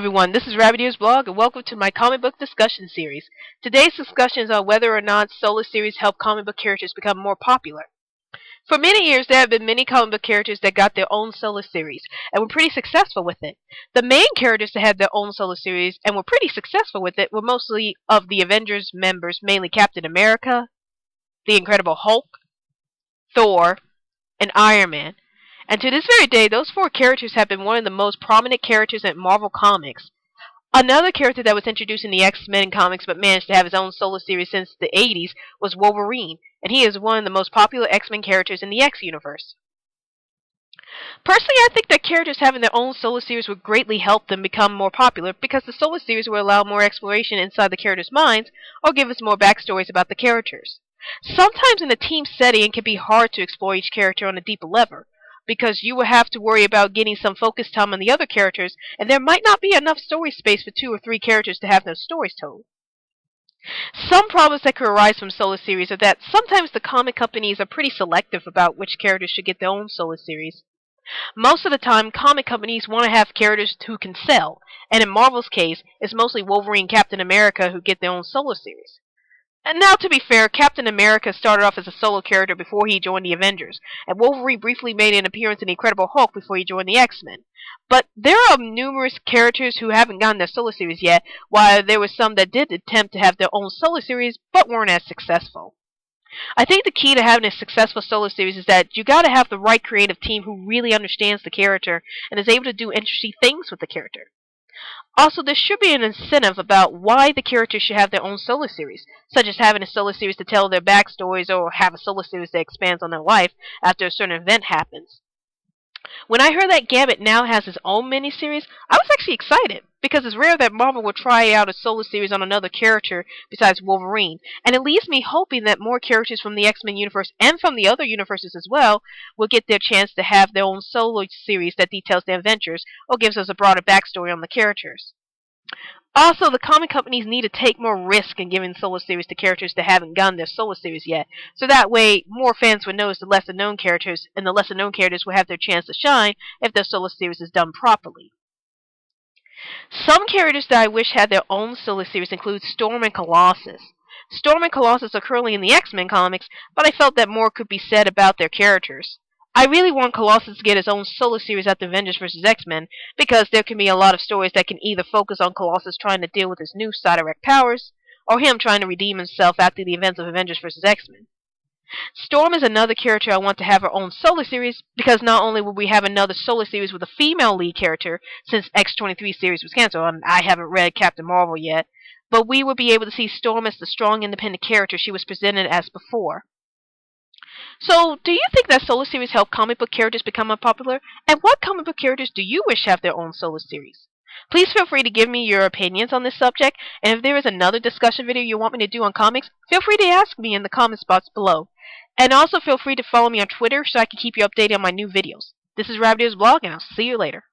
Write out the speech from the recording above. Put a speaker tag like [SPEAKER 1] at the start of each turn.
[SPEAKER 1] everyone, this is Rabbit Ears Blog, and welcome to my comic book discussion series. Today's discussion is on whether or not solo series help comic book characters become more popular. For many years, there have been many comic book characters that got their own solo series, and were pretty successful with it. The main characters that had their own solo series, and were pretty successful with it, were mostly of the Avengers members, mainly Captain America, the Incredible Hulk, Thor, and Iron Man. And to this very day, those four characters have been one of the most prominent characters in Marvel Comics. Another character that was introduced in the X-Men comics but managed to have his own solo series since the 80s was Wolverine, and he is one of the most popular X-Men characters in the X-Universe. Personally, I think that characters having their own solo series would greatly help them become more popular because the solo series will allow more exploration inside the characters' minds or give us more backstories about the characters. Sometimes in a team setting, it can be hard to explore each character on a deeper level, because you will have to worry about getting some focus time on the other characters, and there might not be enough story space for 2 or 3 characters to have those stories told. Some problems that could arise from solo series are that sometimes the comic companies are pretty selective about which characters should get their own solo series. Most of the time, comic companies want to have characters who can sell, and in Marvel's case, it's mostly Wolverine and Captain America who get their own solo series. And now, to be fair, Captain America started off as a solo character before he joined the Avengers, and Wolverine briefly made an appearance in the Incredible Hulk before he joined the X-Men. But there are numerous characters who haven't gotten their solo series yet, while there were some that did attempt to have their own solo series, but weren't as successful. I think the key to having a successful solo series is that you gotta have the right creative team who really understands the character, and is able to do interesting things with the character. Also, there should be an incentive about why the characters should have their own solo series, such as having a solo series to tell their backstories or have a solo series that expands on their life after a certain event happens. When I heard that Gambit now has his own miniseries, I was actually excited, because it's rare that Marvel will try out a solo series on another character besides Wolverine, and it leaves me hoping that more characters from the X-Men universe and from the other universes as well will get their chance to have their own solo series that details their adventures or gives us a broader backstory on the characters. Also, the comic companies need to take more risk in giving solo series to characters that haven't gotten their solo series yet, so that way more fans would notice the lesser known characters, and the lesser known characters will have their chance to shine if their solo series is done properly. Some characters that I wish had their own solo series include Storm and Colossus. Storm and Colossus are currently in the X-Men comics, but I felt that more could be said about their characters. I really want Colossus to get his own solo series after Avengers vs. X-Men, because there can be a lot of stories that can either focus on Colossus trying to deal with his new Cyttorak powers, or him trying to redeem himself after the events of Avengers vs. X-Men. Storm is another character I want to have her own solo series, because not only will we have another solo series with a female lead character, since X-23 series was cancelled, and I haven't read Captain Marvel yet, but we will be able to see Storm as the strong independent character she was presented as before. So, do you think that solo series help comic book characters become more popular? And what comic book characters do you wish have their own solo series? Please feel free to give me your opinions on this subject, and if there is another discussion video you want me to do on comics, feel free to ask me in the comments box below. And also feel free to follow me on Twitter so I can keep you updated on my new videos. This is Rabbit Ears Blog, and I'll see you later.